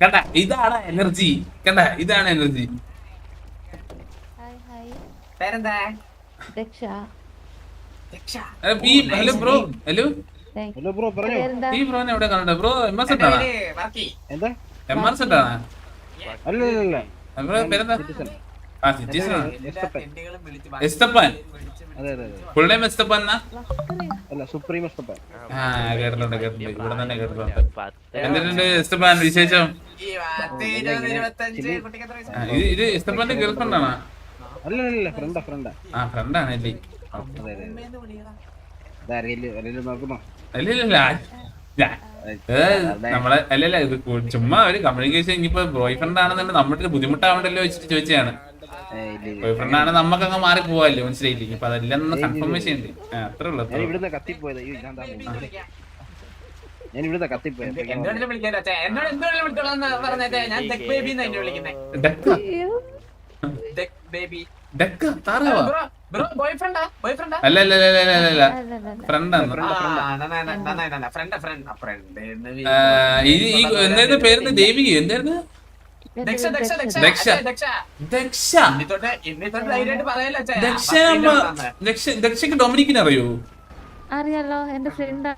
കണ്ട ഇതാണ് എനർജി. കണ്ട ഇതാണ് എനർജി. Hello bro. ഹലോ ഈ ബ്രോനെ എവിടെ കണ്ട ബ്രോ? എംആർ സെറ്റ് ആണോ? പേരെന്താ? ആ സിറ്റിസൺ ആണ്. എസ്തപ്പാൻ. ഫുൾ നെയിം എസ്തപ്പാൻ എന്നാ? ആ കേട്ടിട്ടുണ്ട് ഇവിടെ തന്നെ കേട്ടിട്ടുണ്ട്. എന്തിട്ടുണ്ട് എസ്തപ്പാൻ വിശേഷം? ഇത് എസ്തപ്പാന്റെ ഗേൾഫ്രണ്ട് ആണോ? ആ ഫ്രണ്ടാണല്ലേ? അല്ലല്ല നമ്മളെ അല്ലല്ല ഇത് ചുമ്മാ ഒരു കമ്മ്യൂണിക്കേഷൻ. ഇനിയിപ്പോ ബോയ് ഫ്രണ്ട് ആണെന്നുണ്ടെങ്കിൽ നമ്മുടെ ബുദ്ധിമുട്ടാവണ്ടല്ലോ വെച്ചിട്ട് ചോദിച്ചാണ്. ബോയ് ഫ്രണ്ട് ആണ് നമ്മക്കങ്ങ് മാറി പോവാല്ലോ, മനസ്സിലായില്ലേ? ഇപ്പൊ അതെല്ലാം കൺഫർമേഷൻ ഉണ്ട്. അത്രേ ഉള്ളൂ. എന്തായിരുന്നു പേര്? ദേവിക എന്തായിരുന്നു? ദക്ഷക്ക് ഡൊമിനിക്കിനെ അറിയോ? അറിയാലോ, എന്റെ ഫ്രണ്ട്.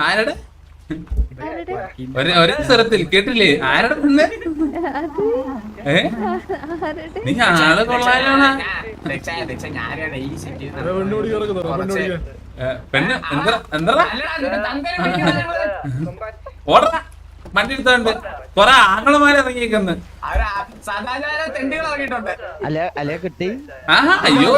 ആരുടെ ഒരേ സ്വരത്തിൽ കേട്ടില്ലേ? ആരുടെ പെണ്ണ്? നീ ആള് കൊള്ളാലോണ. പെണ്ണ് എന്താ ഓടാ വണ്ടി എടുത്തോണ്ട് കൊറേ ആങ്ങളമാരെ ഇറങ്ങിയേക്കുന്നു. ആഹാ അയ്യോ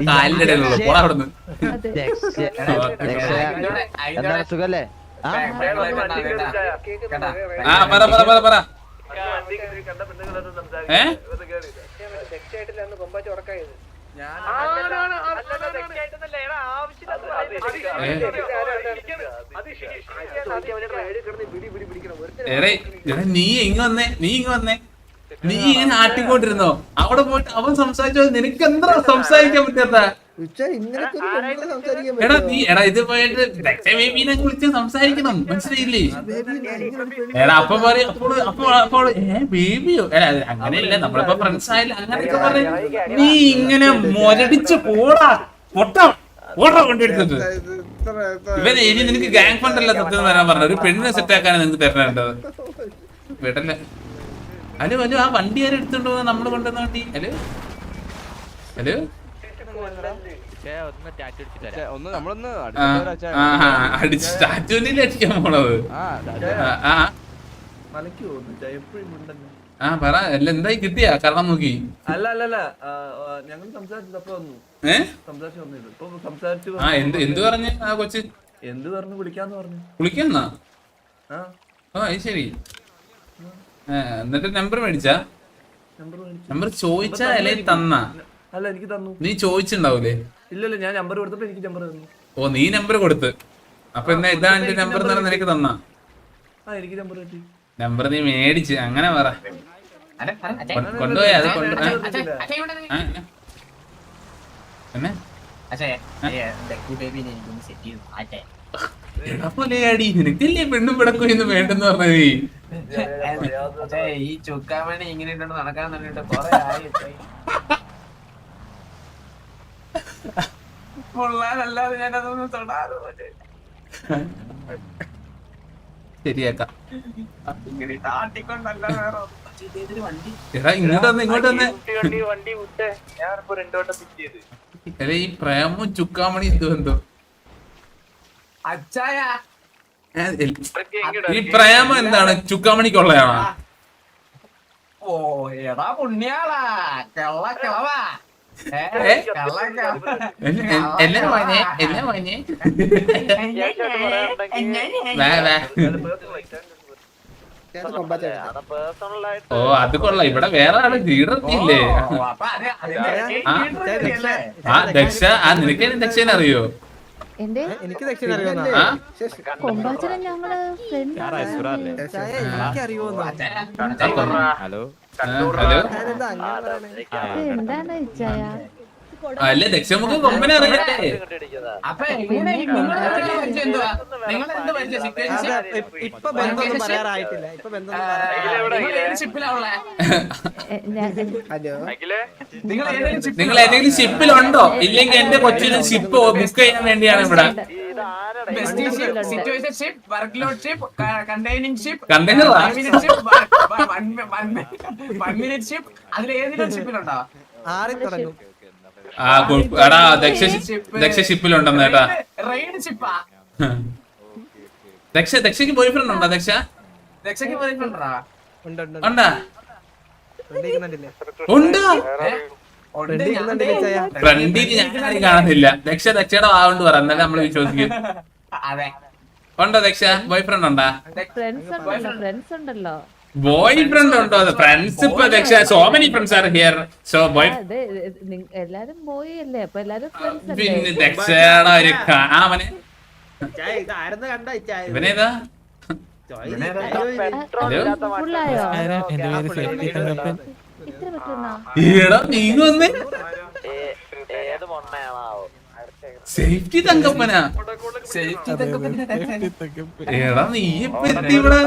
കാലിന്റെ ഇടയിലുള്ള പോടാ അവിടുന്ന്. എന്താണ് സുഖല്ലേ? ആ പറ പറ പറ പറ. നീ ഇങ്ങ വന്നേ, നീ ഇങ്ങ വന്നേ. നീ ഇങ്ങനെ ആട്ടിക്കൊണ്ടിരുന്നോ? അവിടെ പോയിട്ട് അവൻ സംസാരിച്ചോ? നിനക്ക് എന്താ സംസാരിക്കാൻ പറ്റാത്ത? എടാ നീ ഇത് പോയിട്ട് ബേബീനെ കുറിച്ച് സംസാരിക്കണം, മനസ്സിലായില്ലേ? എടാ അപ്പൊ പറയും അപ്പോൾ ബേബിയോ? അങ്ങനെയല്ല, നമ്മളിപ്പോ ഫ്രണ്ട്സ് ആയില്ല അങ്ങനെയൊക്കെ പറയും. നീ ഇങ്ങനെ മൊരടിച്ച് പോടാ പൊട്ടാ ഓട്ടോ കൊണ്ടെടുത്തിട്ട്. ഇവനെ ഇനി നിനക്ക് ഗാങ് ഫണ്ട് അല്ല സത്യം തരാൻ പറഞ്ഞ, ഒരു പെണ്ണിനെ സെറ്റ് ആക്കാനാണ് നിനക്ക് തരേണ്ടത്. വീട്ടല്ലേ? ഹലോ ഹലോ, ആ വണ്ടി ആരും എടുത്തോണ്ട് പോകുന്ന നമ്മള് കൊണ്ടുവന്ന വണ്ടി? ഹലോ ഹലോ അടിച്ച് സ്റ്റാറ്റുവിനെ അടിക്കാൻ പോണത്. ആ പറ, എല്ലാം എന്തായി കിട്ടിയാ? കാരണം നോക്കി എന്ത് പറഞ്ഞു ആ കൊച്ച്? വിളിക്കാന്നാ? ഓ അത് ശരി. എന്നിട്ട് നമ്പർ മേടിച്ചാ? നമ്പർ ചോദിച്ചാ അല്ലെ തന്നാ? അല്ല എനിക്ക് തന്നു. നീ ചോദിച്ചിണ്ടാവൂലേ? ഇല്ലല്ല, ഞാൻ നമ്പർ കൊടുത്തപ്പോ എനിക്ക് നമ്പർ തന്നു. ഓ നീ നമ്പർ കൊടുത്ത്. അപ്പൊ എന്നാ ഇതാണ് എന്റെ നമ്പർ എന്ന് നിനക്ക് തന്നാ? എനിക്ക് നമ്പർ കിട്ടി. നമ്പർ നീ മേടിച്ച് അങ്ങനെ പറ. കൊണ്ടുപോയാ? അത് ാടി നിനക്കല്ലേ പെണ്ണും പിടക്കും എന്ന് വേണ്ടെന്ന് പറഞ്ഞത്. ഈ ചുക്കാമണി ഇങ്ങനെ നടക്കാൻ തുടങ്ങിട്ട് കൊറേ ആയി. കൊള്ളാനല്ലാതെ ഞാനതൊന്നും തൊടാതെ ശരിയാക്കാം. എടാ ഇങ്ങോട്ട് വന്ന് ഇങ്ങോട്ട് വന്ന്. വണ്ടി വിട്ടേ, ഞാനിപ്പോ 2 വട്ടം ഫിറ്റ് ചെയ്ത്. അല്ലെ ഈ പ്രേമും ചുക്കാമണി എന്ത് ബന്ധം? അച്ചായ ഈ പ്രേമം എന്താണ്? ചുക്കാമണിക്കുള്ളതാണോ? ഓ എടാ പുണ്യാളാ, കിളവാ ഓ അത് കൊള്ളാം. ഇവിടെ വേറെ ആള് ലീഡറില്ലേ? അപ്പൊ ആ ദക്ഷ. ആ നിനക്ക് ദക്ഷനെ അറിയോ? എന്റെ എനിക്ക് ദക്ഷിണ അറിയാവുന്ന ആ? കൊമ്പാച്ചനെ ഞങ്ങള് ഫ്രണ്ട് എനിക്കറിയുമോ ഹലോ ഹലോ ഞാനെന്താ അങ്ങനെ പറയണേ എന്താണ് ഇച്ചായ അല്ല ദക്ഷ നമുക്ക് കൊമ്പനെ അറിയട്ടെ. അപ്പൊ എങ്ങനെ നിങ്ങളെന്ത് പരിചയം എന്തുവാ? നിങ്ങളെന്ത് പരിചയം? സിറ്റുവേഷൻ ഇപ്പൊ ബന്ധമൊന്നും പറയാറായിട്ടില്ല ഇപ്പൊ ബന്ധമൊന്നും ഷിപ്പിലാ ഉള്ളേ? ഹലോ നിങ്ങൾ ഏതെങ്കിലും ഷിപ്പിൽ നിങ്ങൾ ഏതെങ്കിലും ഷിപ്പിലുണ്ടോ? ഇല്ലെങ്കിൽ എന്റെ കൊച്ചിന് ഷിപ്പ് ബുക്ക് ചെയ്യാൻ വേണ്ടിയാണ് ഇവിടെ. Situation ship, work load ship, containing ship, Container ആ? വൺ മിനിറ്റ് ഷിപ്പ്, അതിൽ ഏതെങ്കിലും ഷിപ്പിലുണ്ടോ? ആറിൽ തുടങ്ങും എടാ ദക്ഷ ഷിപ്പിലുണ്ടെന്ന് കേട്ടാ. റെയ്ഡ് ഷിപ്പാ? ദക്ഷയ്ക്ക് ബോയ് ഫ്രണ്ട് ഉണ്ടോ? ദക്ഷ രക്ഷയ്ക്ക് പോയിട്ടുണ്ടോ? ഉണ്ട് ഉണ്ട് ഉണ്ടാ ഫ്രണ്ടിരിക്കുന്നുണ്ടില്ലേ ഉണ്ടോ? ഫ്രണ്ടിരിക്കുന്നുണ്ടില്ലേ ചായ ഫ്രണ്ടിൽ ഞാൻ കാണുന്നില്ല. ദക്ഷയുടെ ആവുകൊണ്ട് പറ, എന്നാലും നമ്മള് വിശ്വസിക്കും. അതെ. ഉണ്ടോ ദക്ഷ ബോയ് ഫ്രണ്ട് ഉണ്ടാ? ഫ്രണ്ട്സ് ഉണ്ടല്ലോ ബോയ് ഫ്രണ്ട് ഉണ്ടോ? ഫ്രണ്ട്സ് ഇപ്പൊ Daksha so many friends are here. So boy അതെ എല്ലാരും പോയി അല്ലേ അപ്പൊ എല്ലാരും ഫ്രണ്ട്സ് അല്ലേ പിന്നെ ദക്ഷയുടെ ഒരു അവനെ ചായ ഇത് ആരെന്ന് കണ്ട ചായ ഇവനേതാ? ഫുള്ളായോ എന്റെ പേര് സേഫ്റ്റി തങ്കപ്പൻ. ഇത്ര പറ്റുന്നോ ഈടാ നീങ്ങ വന്നേ. സേഫ്റ്റി തങ്കപ്പനാ? സേഫ്റ്റി ഇതൊക്കെ പിന്നെ സേഫ്റ്റി തങ്കപ്പൻ. എടാ നീ ഇപ്പൊ എത്തി ഇവിടെ.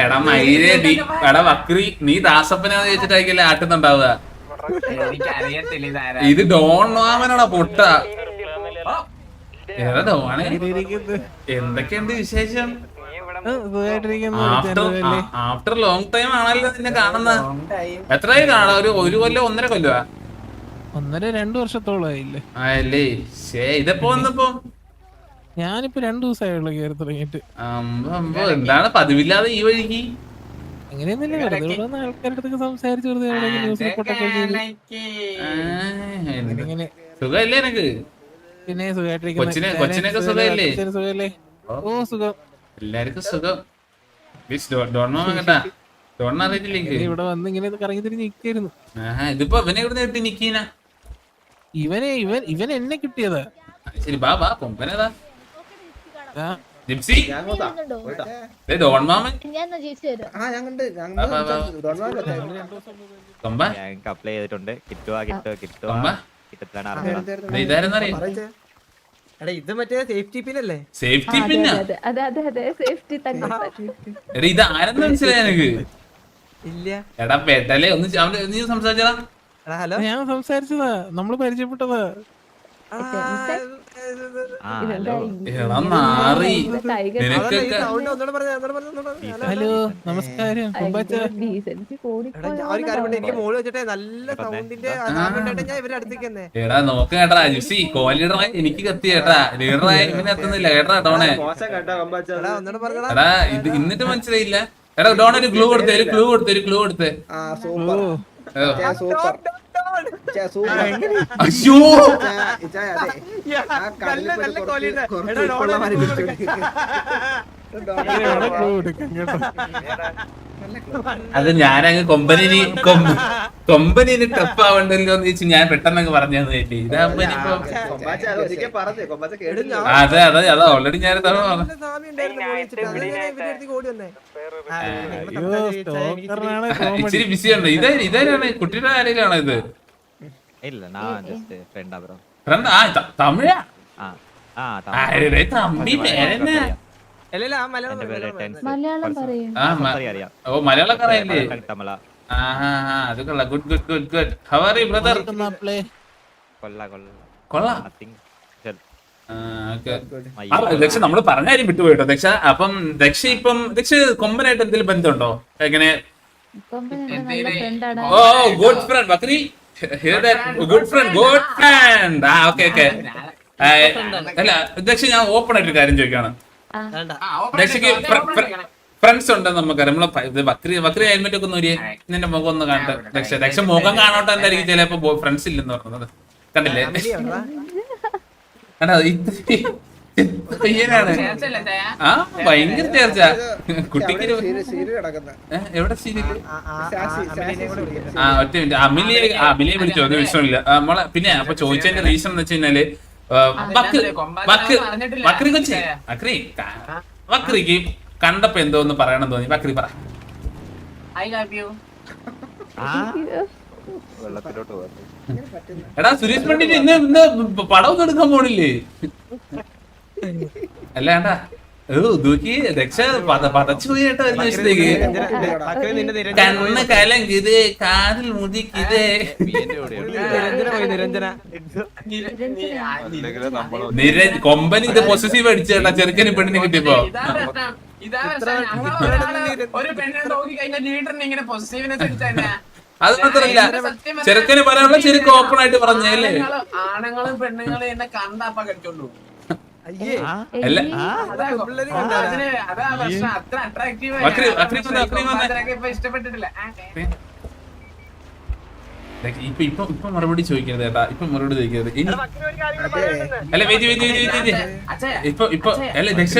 എടാ മയിലേ എടാ വക്രി, നീ ദാസപ്പനാന്ന് ചോദിച്ചിട്ടായിരിക്കല്ലേ ആട്ടുന്നുണ്ടാവുക. എനിക്ക് അറിയത്തില്ല ഇതാരാ. ഇത് ഡോൺ മാമനാടാ പൊട്ട. എടാ ഡോണേ, ഇരിക്കുന്നു. എന്തൊക്കെയുണ്ട് വിശേഷം? സുഖമായിട്ടിരിക്കുന്നു. ആഫ്റ്റർ ലോങ് ടൈം ആണല്ലോ നിന്നെ കാണുന്ന. എത്രയായി കാണാം? ഒരു കൊല്ലോ 1.5 കൊല്ലോ? 1.5-2 വർഷത്തോളായില്ലേ. അല്ലേ ശേ. ഇതെപ്പോ വന്നപ്പോ? ഞാനിപ്പോ 2 ദിവസമായുള്ള കയറി തുടങ്ങിയിട്ട്. എന്താണ് പതിവില്ലാതെ ഈ വഴിക്ക്? അങ്ങനെയൊന്നുമില്ല, വെറുതെ ഇവിടെ വന്ന് ആൾക്കാരുടെ അടുത്തൊക്കെ സംസാരിച്ച് വെറുതെ എവിടെയെങ്കിലും ന്യൂസ് റിപ്പോർട്ടൊക്കെ ചെയ്ത് ഇങ്ങനെ. സുഖല്ലേ എനക്ക്? പിന്നെ സുഖമായിട്ടിരിക്കുന്നു. കൊച്ചിനൊക്കെ സുഖമല്ലേ? സുഖമല്ലേ? ഓ സുഖം. എല്ലാവർക്കും സുഖം. ഡോണോ കേട്ടാ, ഡോണ അറിയിട്ടില്ലെങ്കിൽ ഇവിടെ വന്ന് ഇങ്ങനെ കറങ്ങി തിരിഞ്ഞ് നിൽക്കായിരുന്നു. ഇതിപ്പോ ഇവനെ ഇവിടെ കിട്ടി നിക്കീന. ഇവൻ എന്നെ കിട്ടിയതാ. ശരി ബാ ബാ കൊമ്പനേതാ? ആ, ജിപ്സി ഡോൺ മാമൻ കൊമ്പ ഞങ്ങൾക്ക് അപ്ലൈ ചെയ്തിട്ടുണ്ട്. കിട്ടുവാ കൊമ്പ ഇതാരെന്നറിയാം? എടാ ഇത് മറ്റേ സേഫ്റ്റി പിന്നല്ലേ സേഫ്റ്റി പിന്നെ അതെ സേഫ്റ്റി തങ്കപ്പൻ എടാ ഇത് ആരെന്ന് മനസ്സിലായി എനിക്ക്? ഇല്ല എടാ പെട്ടല്ലേ ഒന്ന് നീ സംസാരിച്ചടാ. എടാ ഹലോ ഞാൻ സംസാരിച്ചതാ, നമ്മള് പരിചയപ്പെട്ടതാ. എടാ നാറി നിനക്കൊക്കെ ഹലോ നമസ്കാരം കൊമ്പാച്ച. ഡീസൻസി ഒരു കാര്യം കൊണ്ട് എനിക്ക് മോള് വെച്ചിട്ടേ നല്ല സൗണ്ടിന്റെ ഞാൻ ഇവരുടെ അടുത്തേക്ക് തന്നെ എടാ നോക്ക കേട്ടാ ജിപ്സി കോ ലീഡറായി എനിക്ക് കത്തി കേട്ടാ. ലീഡറായി ഇവനെ എത്തുന്നില്ല കേട്ടാ ഡോണെ. എടാ ഒന്നുകൂടെ പറഞ്ഞടാ എടാ ഇത് എന്നിട്ട് മനസ്സിലായില്ല. എടാ ഡോൺ ഒരു ക്ലൂ കൊടുത്തേ, ഒരു ക്ലൂ കൊടുത്തേ. അയ്യോ നല്ല കോലിയുടെ അത് ഞാനങ്ങ് കൊമ്പനിന് ടഫ് ആവണ്ടല്ലോ എന്ന് വെച്ച് ഞാൻ പെട്ടെന്ന് അങ്ങ് പറഞ്ഞു തന്നില്ലേ. ഇതാകുമ്പോ ഇനിയിപ്പോ അതെ ഓൾറെഡി ഞാൻ ഇച്ചിരി ബിസി ഉണ്ട്. ഇതാരാണ്? കുട്ടിയുടെ ആരെയിലാണോ ഇത്? ഇല്ല ഞാൻ ജസ്റ്റ് ഫ്രണ്ടാ ബ്രോ. ഫ്രണ്ട്? ആ തമിഴാ? തമിഴ്. തമ്പി പേരെന്നാ? അല്ലല്ല ആ എന്റെ പേര് മലയാളം മലയാളം പറയും അറിയാം. ഓ മലയാളക്കാരല്ലേ? തമിഴ. അത് കൊള്ളാം. Good. How are you brother? കൊള്ളാം. ദക്ഷ നമ്മള് പറഞ്ഞ കാര്യം വിട്ടുപോയിട്ടോ ദക്ഷ. അപ്പം ദക്ഷ കൊമ്പനായിട്ട് എന്തെങ്കിലും ബന്ധമുണ്ടോ? എങ്ങനെ? കൊമ്പൻ എന്റെ നല്ല ഫ്രണ്ടാണ് oh good friend Bakri. Good friend. Okay. അല്ല ദക്ഷ ഞാൻ ഓപ്പൺ ആയിട്ട് കാര്യം ചോദിക്കാണ്. ദക്ഷയ്ക്ക് ഫ്രണ്ട്സ് ഉണ്ടെന്ന് നമുക്കറിയാം. നമ്മളെ ബക്രി ഹെൽമെറ്റ് ഒക്കെ ഒന്ന് നിന്റെ മുഖം ഒന്ന് കാണട്ടെ. ദക്ഷ മുഖം കാണോട്ടെ എന്തായിരിക്കും ചിലപ്പോ ഫ്രണ്ട്സ് ഇല്ലെന്ന് പറഞ്ഞത് കണ്ടില്ലേ? എടാ പയ്യനാണ്. ചേർച്ചല്ലേ ചായ? ആ ഭയങ്കര ചേർച്ച കുട്ടിക്ക് കിടക്കുന്ന എവിടെ സീരിയല് അമലിനെ കൂടെ വിളിക്കാം. ഒറ്റ മിനിറ്റ് അമിലിയെ വിളിച്ചോ ഒരു വിഷയമില്ല നമ്മളെ പിന്നെ അപ്പൊ ചോദിച്ചതിന്റെ റീസൺ എന്ന് വെച്ച് കഴിഞ്ഞാല് ബക്രി കൊച്ചി ബക്രിക്ക് കണ്ടപ്പോ എന്തോന്ന് പറയണം തോന്നി. ബക്രി പറ. I love you. വെള്ളത്തിലോട്ട് പോകാം. എടാ സുരേഷ് പണ്ഡിറ്റ് ഇന്ന് പടമൊന്നും എടുക്കാൻ പോണില്ലേ? അല്ല ഏട്ടാ ദൂക്കി രക്ഷ പതച്ചു പോയി കേട്ടോ ഒരു നിമിഷത്തേക്ക്. ബക്രി നിന്റെ കണ്ണ് കലങ്കിത് കാതിൽ മുതിക്കിത് നിരഞ്ജന കൊമ്പനി ഇത് പൊസസീവ് അടിച്ചേട്ടാ ചെറുക്കന് പെണ്ണിനെ കിട്ടിയപ്പോ. ഇതാ പ്രശ്നം. ഞങ്ങളൊരാള് ഒരു പെണ്ണിനെ നോക്കി കഴിഞ്ഞാൽ ലീഡറിനെ ഇങ്ങനെ പൊസിറ്റീവ്നെസ് അടിച്ചാ അത് മാത്രല്ല ചെറുക്കന് പറയാനുള്ള ചെറുക്ക് ഓപ്പൺ ആയിട്ട് പറഞ്ഞല്ലേ. ആണുങ്ങളും പെണ്ണുങ്ങളും എന്നെ കണ്ടപ്പ കഴിച്ചോളൂ. അയ്യേ അല്ല അതാ പ്രശ്നം. അത്ര അട്രാക്റ്റീവ് ഇഷ്ടപ്പെട്ടിട്ടില്ല. ഇപ്പൊ മറുപടി ചോദിക്കരുത് കേട്ടാ. ഇപ്പൊ മറുപടി ചോദിക്കരുത് ഇനി. അല്ല വെയിറ്റ് ഇപ്പൊ അല്ല ദക്ഷ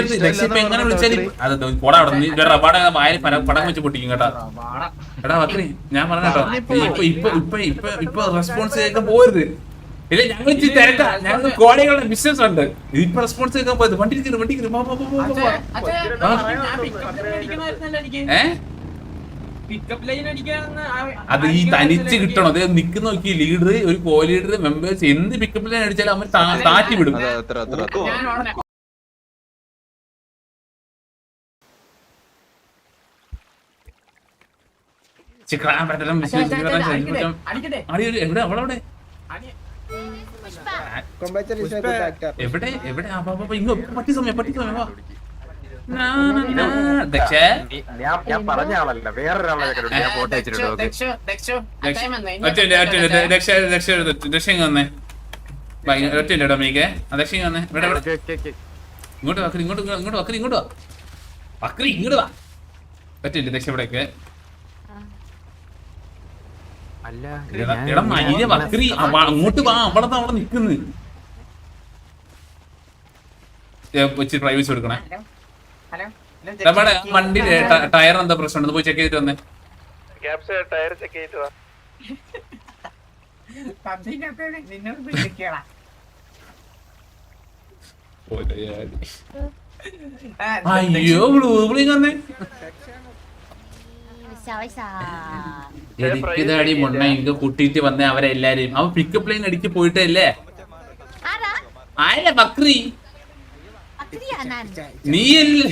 ഇപ്പൊ എങ്ങനെ വിളിച്ചാലും അത് പോടാ അവിടെ റബാടെ വായിൽ പടം വെച്ച് പൊട്ടിക്കും കേട്ടാ. എടാ ബക്രി ഞാൻ പറഞ്ഞോ ഇപ്പൊ റെസ്പോൺസ് കേൾക്കാൻ പോരുത്. ഇല്ല ഞങ്ങൾ തിരക്കാ. ഞങ്ങൾക്ക് കോടികളുടെ ബിസിനസ് ഉണ്ട്. ഇപ്പൊ റെസ്പോൺസ് കേൾക്കാൻ പോയത് വണ്ടി അത് ഈ തനിച്ച് കിട്ടണം. അത് നിക്കുന്ന നോക്കി ലീഡർ ഒരു കോ ലീഡർ മെമ്പേഴ്സ് എന്ത് പിക്കപ്പ് ലൈൻ അടിച്ചാലും അവർ താറ്റി വിടും. എവിടെ അവളവിടെ എവിടെ എവിടെ ഇങ്ങോ പറ്റി സമയം വാ. ഞാൻ പറഞ്ഞ ആളല്ല വേറൊരാളെ ഞാൻ ഫോട്ടോ വെച്ചിട്ടുണ്ട്. ഇങ്ങോട്ട് വക്രി ഇങ്ങോട്ട് വാ ബക്രി ഇങ്ങോട്ട് വാ. പറ്റില്ല ദക്ഷ ഇവിടേക്ക്. എടാ മയിലെ ബക്രി അങ്ങോട്ട് വാ. അവിടെ നിക്കുന്നു. പ്രൈവസി കൊടുക്കണേ. നമ്മുടെ വണ്ടിയുടെ ടയർ എന്താ പ്രശ്നം പോയി ചെക്ക് ചെയ്തിട്ട് വന്നേ. ടയർ ചെക്ക് ചെയ്തിട്ട് വാ. അയ്യോ ബ്ലൂബ്ലിങ് വന്നേ. എനിക്കിതാടി മുന്നേ ഇങ്ങ കൂട്ടിയിട്ട് വന്നേ അവരെല്ലാരും. അവൻ പിക്കപ്പ് ലൈൻ അടിക്ക് പോയിട്ടല്ലേ ആരെ ബക്രി നീയല്ലേ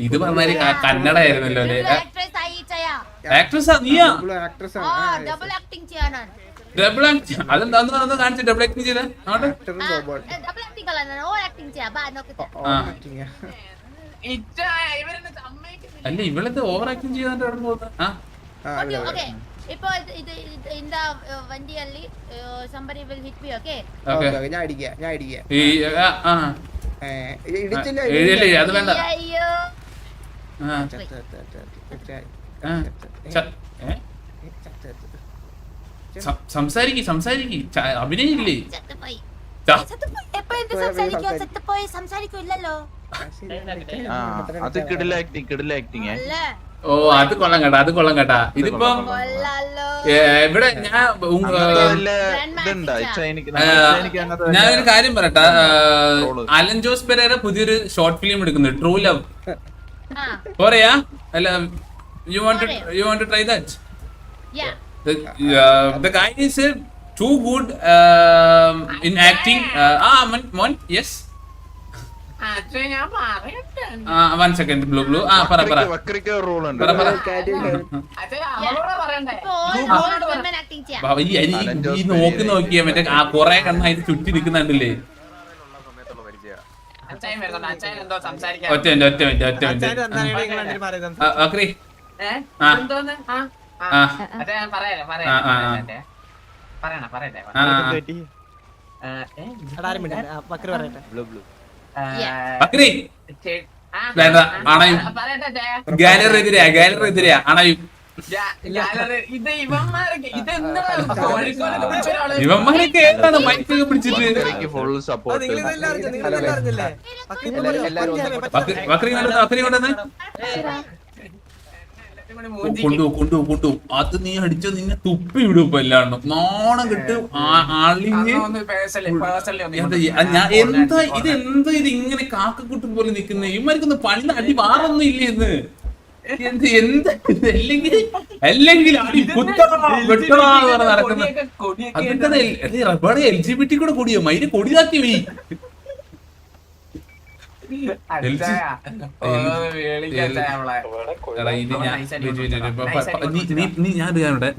ഇത് പറഞ്ഞാല് കന്നഡ ആയിരുന്നല്ലോ അല്ലേ. ആക്ട്രസ് നീയാ ഡബിൾ ആക്ട്. അതെന്താന്ന് കാണിച്ചു ഡബിൾ ആക്ടിങ് ചെയ്തേ. അല്ല ഇവളത് ഓവർ ആക്ടിങ് ചെയ്താണ്ട് അവിടെ പോകുന്നത്. ഇപ്പൊ இந்த വണ്ടിಯಲ್ಲಿ somebody will hit me, okay? ഞാൻ അടിക്കാം അത് വേണ്ട. സംസാരിക്ക് അഭിനയില്ലേ. അത് കിടില ആക്ടിങ്. ഓ അത് കൊള്ളാം കേട്ടാ. ഇതിപ്പോ ഇവിടെ ഞാനൊരു കാര്യം പറയട്ടെ. അലൻ ജോസ് പെരേര പുതിയൊരു ഷോർട്ട് ഫിലിം എടുക്കുന്നുണ്ട് ട്രൂ ലവ്. പറയാ അല്ല you want to try that. The guy is too good in acting. Yes. One second, blue. പറ. ഈ നോക്കിയാ മറ്റേ കൊറേ കണ്ണായിട്ട് ചുറ്റി നിക്കുന്നുണ്ടല്ലേ. ഒറ്റ മിനിറ്റ് അക്രി ബക്രി വേണ്ട അണയും ഗാലറി എതിരെയാ അണയും. ഇത് ഇവന്മാരൊക്കെ ഇതെന്താ കോഴിക്കോടൊക്കെ പിടിച്ച ഒരാള് ഇവന്മാരൊക്കെ ഏതാണ് മൈക്കൊക്കെ പിടിച്ചിട്ട് ഫുൾ അത് സപ്പോർട്ട് നിങ്ങളിതെല്ലാം അറിഞ്ഞു, നിങ്ങളിതെല്ലാം അറിഞ്ഞില്ലേ? ബക്രി കൊണ്ടുവന്ന് കൊണ്ടു അത് നീ അടിച്ചോ നിന്നെ തുപ്പി വിടും ഇപ്പൊ എല്ലാണ്ടും നാണം കിട്ടും ആളിഞ്ഞ് എന്താ ഇതെന്താ ഇത് ഇങ്ങനെ കാക്കക്കൂട്ടും പോലെ നിക്കുന്നത് ഇവന്മാർക്കൊന്ന് പണി അടി വാറൊന്നും ഇല്ലേ എന്ന് എന്താ ഇത് അല്ലെങ്കിൽ അടി വെട്ടണോ നടക്കുന്നത് അതിന്റെ റബ്ബാടെ LGBT കൂടെ കൊടിയോ മയില് കൊടി താത്തി വൈ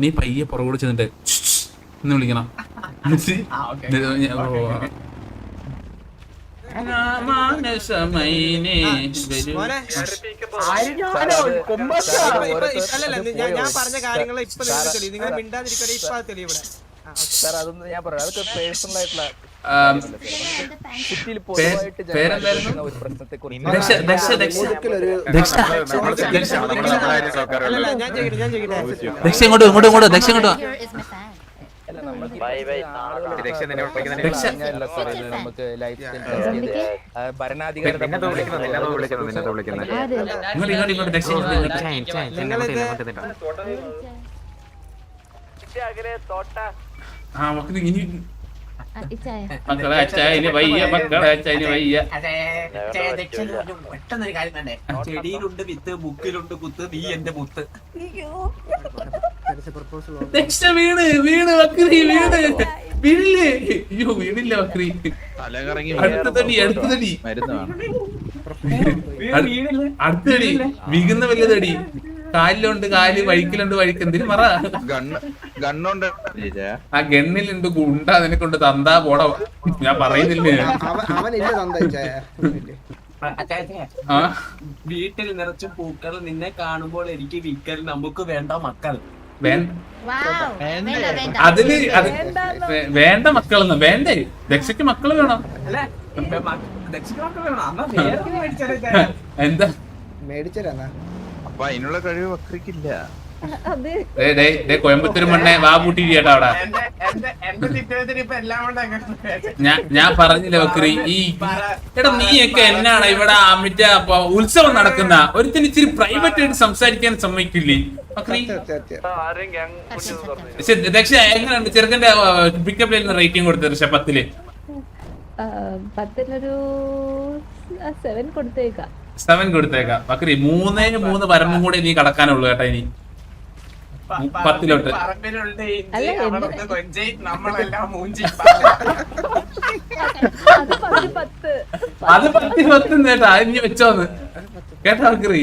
നീ പയ്യെ പുറകോട് ചെന്നിട്ട് എന്ന് വിളിക്കണം ഞാൻ പറഞ്ഞ കാര്യങ്ങൾ ഇപ്പൊ നിങ്ങൾക്ക് തെളിയും. നിങ്ങൾ മിണ്ടാതിരിക്കണേ ഇപ്പൊ അത് തെളിയും ഇവിടെ. അതൊന്നും ഞാൻ പറയാം, അതൊക്കെ പേഴ്സണൽ ആയിട്ടുള്ള സിറ്റിയിൽ പേരെന്തായിരുന്നു? പൊതുവായിട്ട് ഒരു പ്രശ്നത്തെ കുറിച്ച് അല്ലല്ല, ഞാൻ ചെയ്യട്ടെ. ദക്ഷ ഇങ്ങോട്ട് ദക്ഷ ഇങ്ങോട്ട് Here is my fan. നമുക്ക് ലൈഫ് ഇങ്ങോട്ട് ദക്ഷ ആ മക്കള് ഇനി മക്കളെ അച്ചായന് വയ്യ പെട്ടെന്നൊരു കാര്യം തന്നെ ചെടിയിലുണ്ട് വിത്ത് ബുക്കിലുണ്ട് കുത്ത് നീ എന്റെ മുത്ത് ദക്ഷ വീണ് ബക്രി വീണില്ലേ അയ്യോ വീണില്ല ബക്രി അടുത്തടി അടുത്തടി വീകുന്ന വല്ലതടി കാലിലുണ്ട് വഴിക്കലുണ്ട് എന്തിനു പറ ഗണ്ണുണ്ട് ആ ഗണ്ണിലുണ്ട് ഗുണ്ട അതിനെ കൊണ്ട് തന്താ പോട ഞാൻ പറയുന്നില്ലേ ആ വീട്ടിൽ നിറച്ചും പൂക്കൾ നിന്നെ കാണുമ്പോൾ എനിക്ക് വിക്കൽ നമുക്ക് വേണ്ട മക്കൾ Wow. അതില് വേണ്ട മക്കളൊന്നും വേണ്ടേ ദക്ഷയ്ക്ക് മക്കള് വേണം അല്ലെ ദക്ഷിണ മക്കൾ വേണം അന്നാ വേറെ മേടിച്ചാലേ എന്താ മേടിച്ചരാ അപ്പൊ അതിനുള്ള കഴിവ് വക്രിക്കില്ല. കോയമ്പത്തൂർ മണ്ണെ വാ പൂട്ടിരിക്കട്ടോ അവിടെ എന്റെ ചിത്രത്തിന് ഇപ്പൊ എല്ലാം കൊണ്ട് അങ്ങനെ ഞാൻ പറഞ്ഞില്ല ബക്രി ഈ എടാ നീയൊക്കെ എന്നാണ് ഇവിടെ മറ്റേ ഉത്സവം നടക്കുന്ന ഒരുത്തിന് ഇച്ചിരി പ്രൈവറ്റ് ആയിട്ട് സംസാരിക്കാൻ സമ്മതിക്കില്ലേ ബക്രി? ദക്ഷ എങ്ങനെയുണ്ട് ചെറുക്കന്റെ പിക്കപ്പ് ലൈനിന് റേറ്റിംഗ് കൊടുത്തത് പക്ഷെ 10-ല് 10-ലൊരു 7 കൊടുത്തേക്കാം. 7 കൊടുത്തേക്കാം ബക്രി. 3 വരമ്പും കൂടെ നീ കടക്കാനുള്ളൂ കേട്ടാ ഇനി 10-ലോട്ട്. നമ്മളെല്ലാം മൂഞ്ചി അത് 10 അത് 10 കേട്ടാ ഇനി വെച്ചോന്ന് കേട്ടാ ബക്രി.